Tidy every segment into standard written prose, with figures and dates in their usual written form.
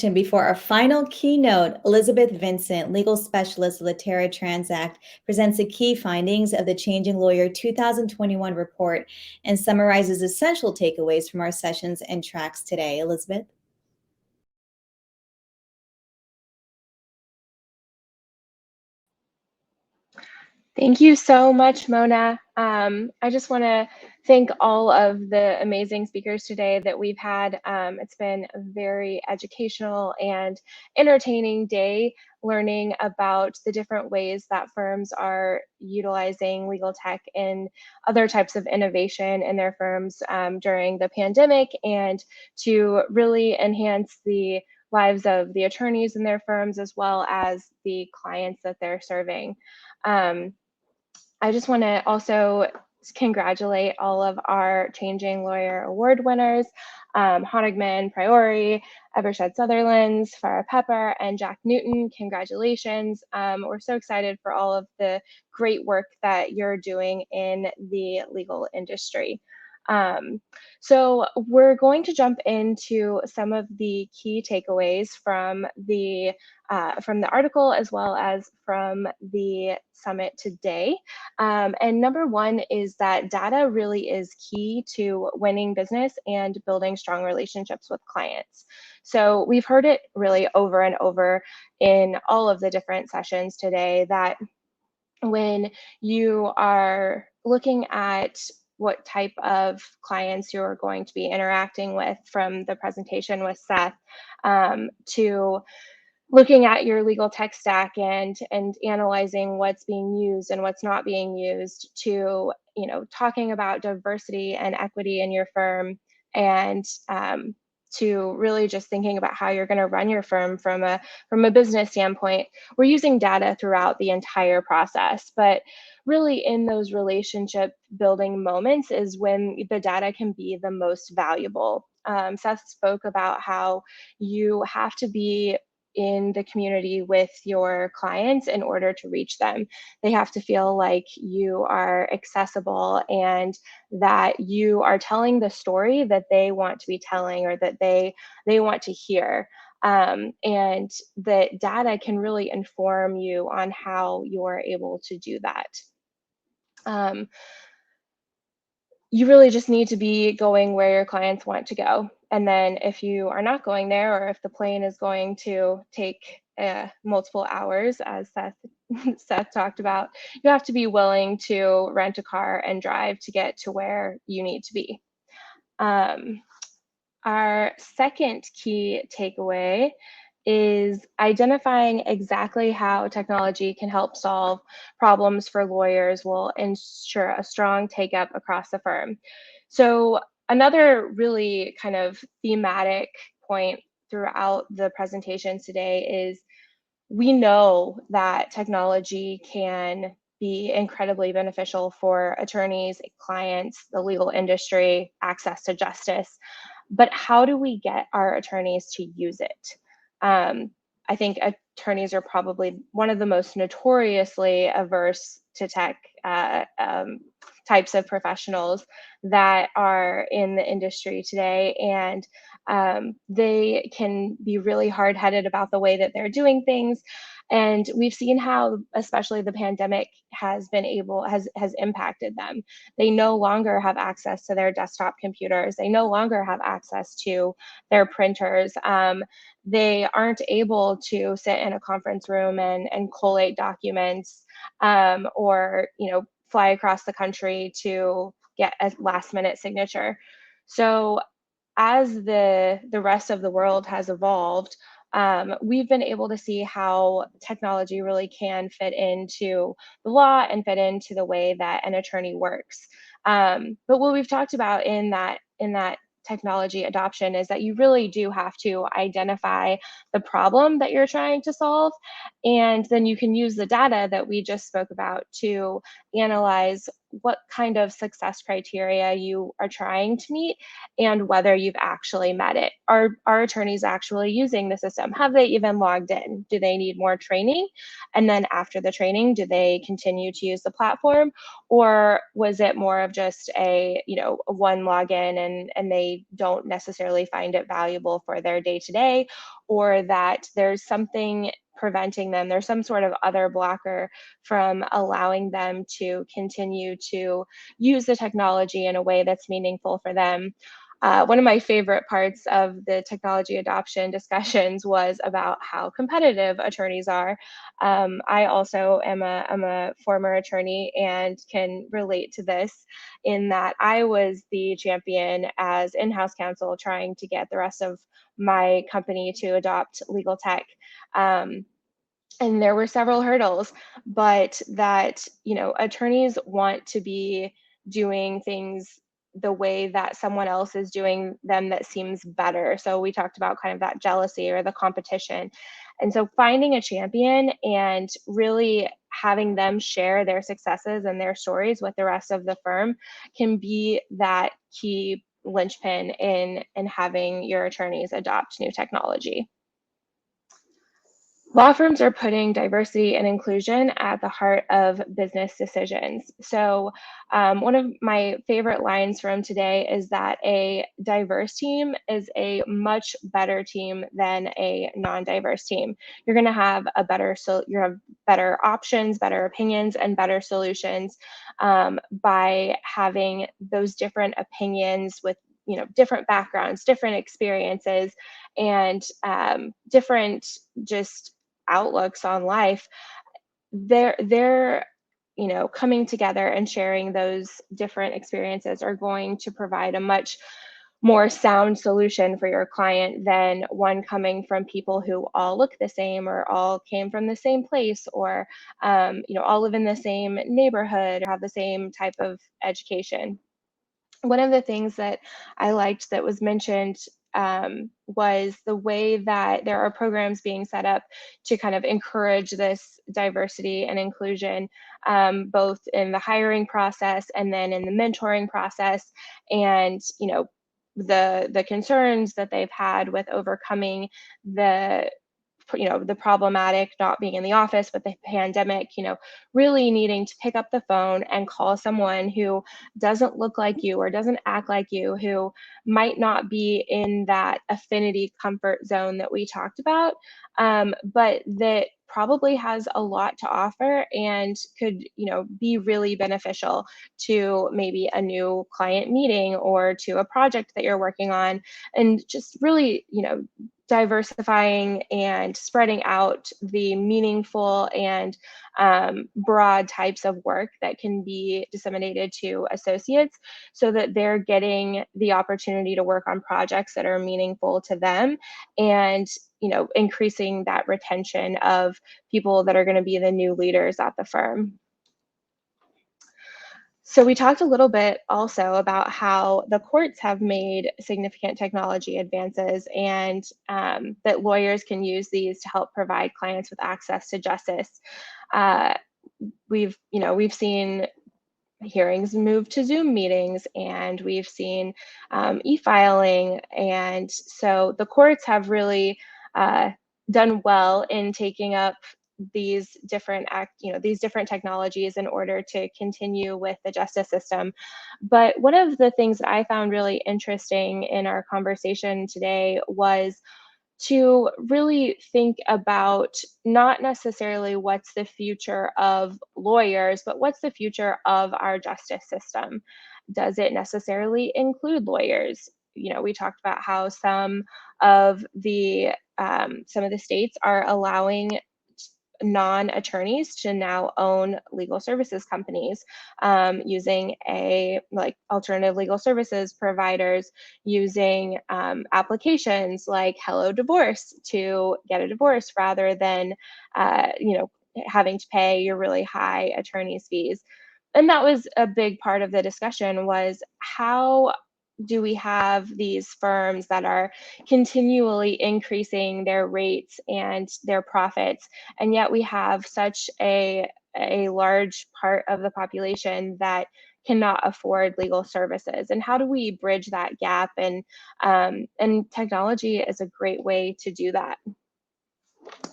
session before our final keynote, Elizabeth Vincent, legal specialist of the Terra Transact, presents the key findings of the Changing Lawyer 2021 report and summarizes essential takeaways from our sessions and tracks today. Elizabeth? Thank you so much, Mona. I just want to thank all of the amazing speakers today that we've had. It's been a very educational and entertaining day learning about the different ways that firms are utilizing legal tech and other types of innovation in their firms during the pandemic, and to really enhance the lives of the attorneys in their firms as well as the clients that they're serving. I just want to also congratulate all of our Changing Lawyer Award winners, Honigman, Priori, Evershed Sutherlands, Farah Pepper, and Jack Newton. Congratulations. We're so excited for all of the great work that you're doing in the legal industry. So we're going to jump into some of the key takeaways from the article as well as from the summit today. And number one is that data really is key to winning business and building strong relationships with clients. So we've heard it really over and over in all of the different sessions today that when you are looking at what type of clients you're going to be interacting with, from the presentation with Seth to looking at your legal tech stack and analyzing what's being used and what's not being used, to talking about diversity and equity in your firm, and to really just thinking about how you're going to run your firm from a business standpoint. We're using data throughout the entire process, but really in those relationship building moments is when the data can be the most valuable. Seth spoke about how you have to be in the community with your clients in order to reach them. They have to feel like you are accessible and that you are telling the story that they want to be telling, or that they want to hear. And that data can really inform you on how you're able to do that. You really just need to be going where your clients want to go. And then if you are not going there, or if the plane is going to take multiple hours, as Seth talked about, you have to be willing to rent a car and drive to get to where you need to be. Our second key takeaway is identifying exactly how technology can help solve problems for lawyers will ensure a strong take up across the firm. So another really kind of thematic point throughout the presentations today is we know that technology can be incredibly beneficial for attorneys, clients, the legal industry, access to justice. But how do we get our attorneys to use it? I think attorneys are probably one of the most notoriously averse to tech types of professionals that are in the industry today, and they can be really hard-headed about the way that they're doing things. And we've seen how, especially the pandemic, has impacted them. They no longer have access to their desktop computers. They no longer have access to their printers. They aren't able to sit in a conference room and collate documents, or fly across the country to get a last-minute signature. So as the rest of the world has evolved, we've been able to see how technology really can fit into the law and fit into the way that an attorney works. But what we've talked about in that technology adoption is that you really do have to identify the problem that you're trying to solve, and then you can use the data that we just spoke about to analyze what kind of success criteria you are trying to meet and whether you've actually met it. Are attorneys actually using the system? Have they even logged in? Do they need more training? And then after the training, do they continue to use the platform? Or was it more of just a, a one login and they don't necessarily find it valuable for their day-to-day, or that there's something preventing them, there's some sort of other blocker from allowing them to continue to use the technology in a way that's meaningful for them. One of my favorite parts of the technology adoption discussions was about how competitive attorneys are. I also am a former attorney and can relate to this in that I was the champion as in-house counsel trying to get the rest of my company to adopt legal tech. And there were several hurdles, but that, attorneys want to be doing things the way that someone else is doing them that seems better. So we talked about kind of that jealousy or the competition. And so finding a champion and really having them share their successes and their stories with the rest of the firm can be that key linchpin in having your attorneys adopt new technology. Law firms are putting diversity and inclusion at the heart of business decisions. So one of my favorite lines from today is that a diverse team is a much better team than a non-diverse team. You're going to have you have better options, better opinions, and better solutions by having those different opinions with different backgrounds, different experiences, and different just outlooks on life. They're coming together and sharing those different experiences are going to provide a much more sound solution for your client than one coming from people who all look the same or all came from the same place or all live in the same neighborhood or have the same type of education. One of the things that I liked that was mentioned was the way that there are programs being set up to kind of encourage this diversity and inclusion, both in the hiring process and then in the mentoring process, and the concerns that they've had with overcoming the problematic not being in the office with the pandemic, really needing to pick up the phone and call someone who doesn't look like you or doesn't act like you, who might not be in that affinity comfort zone that we talked about, but that probably has a lot to offer and could be really beneficial to maybe a new client meeting or to a project that you're working on, and just really diversifying and spreading out the meaningful and broad types of work that can be disseminated to associates so that they're getting the opportunity to work on projects that are meaningful to them, and increasing that retention of people that are going to be the new leaders at the firm. So we talked a little bit also about how the courts have made significant technology advances, and that lawyers can use these to help provide clients with access to justice. We've seen hearings move to Zoom meetings, and we've seen e-filing, and so the courts have really done well in taking up these different technologies in order to continue with the justice system. But one of the things that I found really interesting in our conversation today was to really think about not necessarily what's the future of lawyers, but what's the future of our justice system. Does it necessarily include lawyers? We talked about how some of the states are allowing non-attorneys to now own legal services companies, using alternative legal services providers, using applications like Hello Divorce to get a divorce rather than having to pay your really high attorney's fees. And that was a big part of the discussion, was how do we have these firms that are continually increasing their rates and their profits, and yet we have such a a large part of the population that cannot afford legal services, and how do we bridge that gap? And technology is a great way to do that.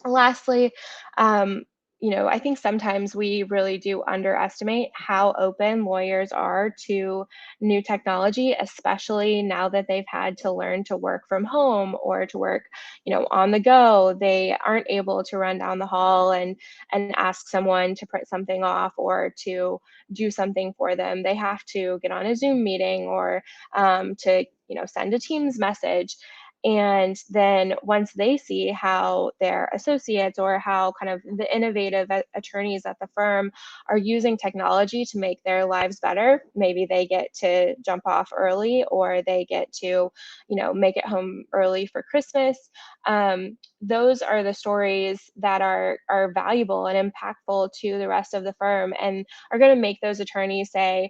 Lastly, um, I think sometimes we really do underestimate how open lawyers are to new technology, especially now that they've had to learn to work from home or to work, on the go. They aren't able to run down the hall and ask someone to print something off or to do something for them. They have to get on a Zoom meeting or to send a Teams message. And then once they see how their associates or how kind of the innovative attorneys at the firm are using technology to make their lives better, maybe they get to jump off early or they get to, make it home early for Christmas. Those are the stories that are valuable and impactful to the rest of the firm and are going to make those attorneys say,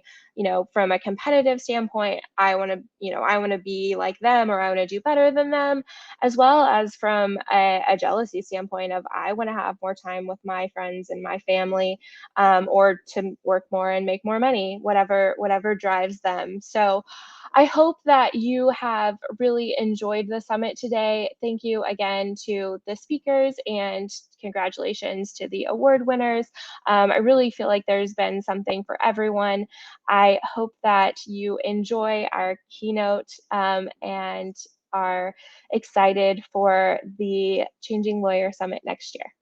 from a competitive standpoint, I want to be like them, or I want to do better than them, as well as from a jealousy standpoint of I want to have more time with my friends and my family, or to work more and make more money, whatever drives them. So I hope that you have really enjoyed the summit today. Thank you again to the speakers and congratulations to the award winners. I really feel like there's been something for everyone. I hope that you enjoy our keynote and are excited for the Changing Lawyer Summit next year.